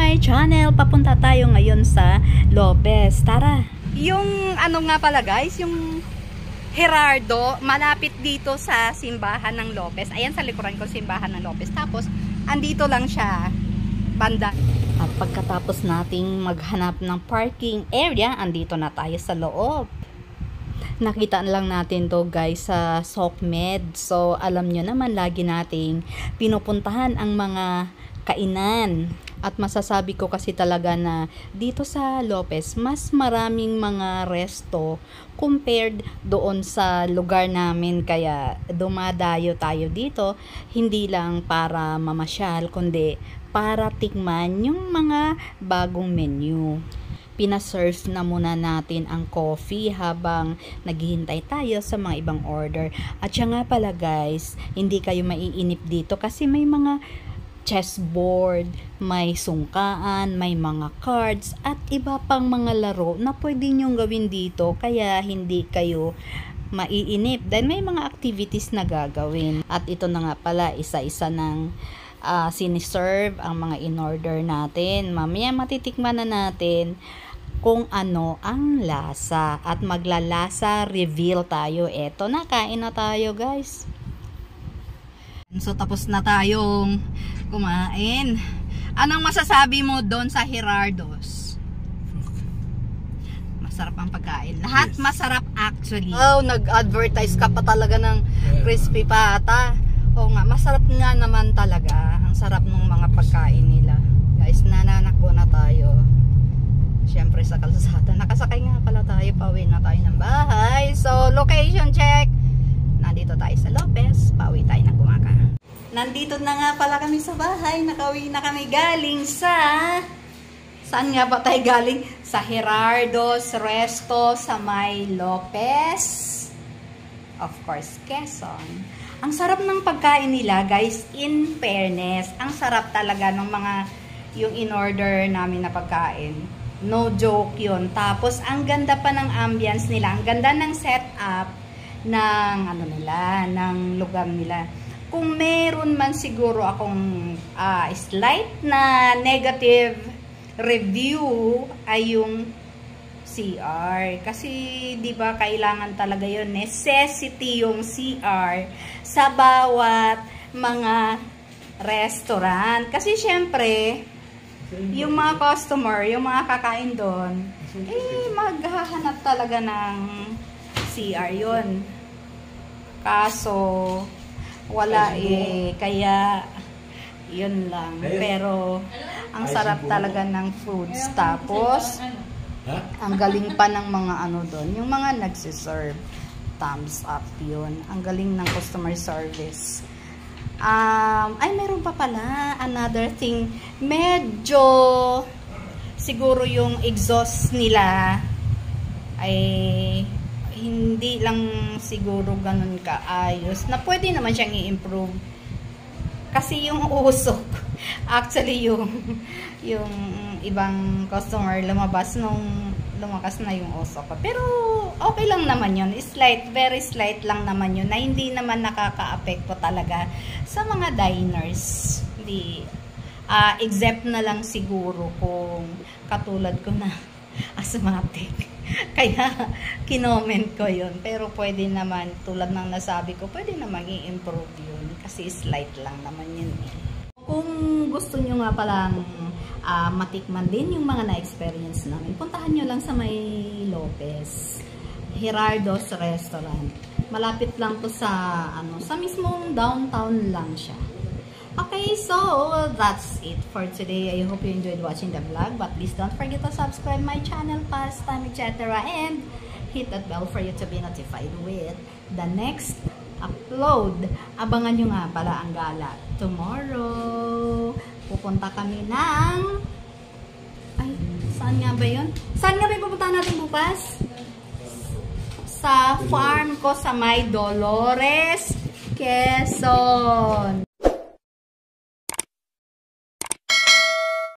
my channel. Papunta tayo ngayon sa Lopez. Tara! Yung ano nga pala guys, yung Gerardo, malapit dito sa simbahan ng Lopez. Ayan sa likuran ko, simbahan ng Lopez. Tapos, andito lang siya, banda. At pagkatapos nating maghanap ng parking area, andito na tayo sa loob. Nakita lang natin to guys sa SOCMED. So alam nyo naman, lagi nating pinupuntahan ang mga kainan. At masasabi ko kasi talaga na dito sa Lopez, mas maraming mga resto compared doon sa lugar namin. Kaya dumadayo tayo dito, hindi lang para mamasyal, kundi para tikman yung mga bagong menu. Pinaserve na muna natin ang coffee habang naghihintay tayo sa mga ibang order. At siya nga pala guys, hindi kayo maiinip dito kasi may mga chessboard, may sungkaan, may mga cards, at iba pang mga laro na pwede nyong gawin dito, kaya hindi kayo maiinip dahil may mga activities na gagawin. At ito na nga pala, isa-isa ng siniserve ang mga in-order natin. Mamaya matitikman na natin kung ano ang lasa at maglalasa reveal tayo. Eto na, kain na tayo guys. So tapos na tayong kumain. Anong masasabi mo doon sa Gerardo's? Masarap ang pagkain. Lahat yes. Masarap actually. Oh, nag-advertise ka pa talaga ng crispy pata. Oo nga, masarap nga naman talaga. Ang sarap ng mga pagkain nila. Guys, nananakbo na tayo. Siyempre sa kalsada. Nakasakay nga pala tayo. Pauwi na tayo ng bahay. So, location check. Nandito tayo sa Lopez. Pauwi tayo ng Gumaca. Nandito na nga pala kami sa bahay. Nakauwi na kami galing sa... Saan nga ba tayo galing? Sa Gerardo's Resto sa may Lopez. Of course, Quezon. Ang sarap ng pagkain nila, guys. In fairness, ang sarap talaga ng mga yung in-order namin na pagkain. No joke yun. Tapos, ang ganda pa ng ambience nila. Ang ganda ng setup ng ano nila, ng lugar nila. Kung meron man siguro akong slight na negative review ay yung CR. Kasi, di ba, kailangan talaga yun. Necessity yung CR sa bawat mga restaurant. Kasi, syempre, yung mga customer, yung mga kakain doon, maghahanap talaga ng CR yun. Kaso, wala Kaya, yun lang. Pero, ang sarap talaga ng foods. Tapos, ang galing pa ng mga ano doon. Yung mga nagsiserve. Thumbs up yun. Ang galing ng customer service. Ay, meron pa pala. Another thing. Medyo, siguro yung exhaust nila ay hindi lang siguro ganun kaayos. Na pwede naman siyang i-improve. Kasi yung usok, actually yung ibang customer lumakas na yung usok. Pero okay lang naman yun. Slight, very slight lang naman yun na hindi naman nakaka-apekto talaga sa mga diners. Hindi, except na lang siguro kung katulad ko na asthmatic. Kaya kinoment ko yun. Pero pwede naman, tulad ng nasabi ko, pwede naman i-improve yun. Kasi slight lang naman yun Kung gusto nyo nga palang matikman din yung mga na-experience namin, puntahan nyo lang sa may Lopez. Gerardo's Restaurant. Malapit lang to sa, sa mismong downtown lang siya. Okay, so that's it for today. I hope you enjoyed watching the vlog. But please don't forget to subscribe my channel, pastime, etc. And hit that bell for you to be notified with the next upload. Abangan nyo nga pala ang gala. Tomorrow, pupunta kami ng... Ay, saan nga ba yun? Saan nga ba yung pupunta natin bukas? Sa farm ko sa may Dolores, Quezon.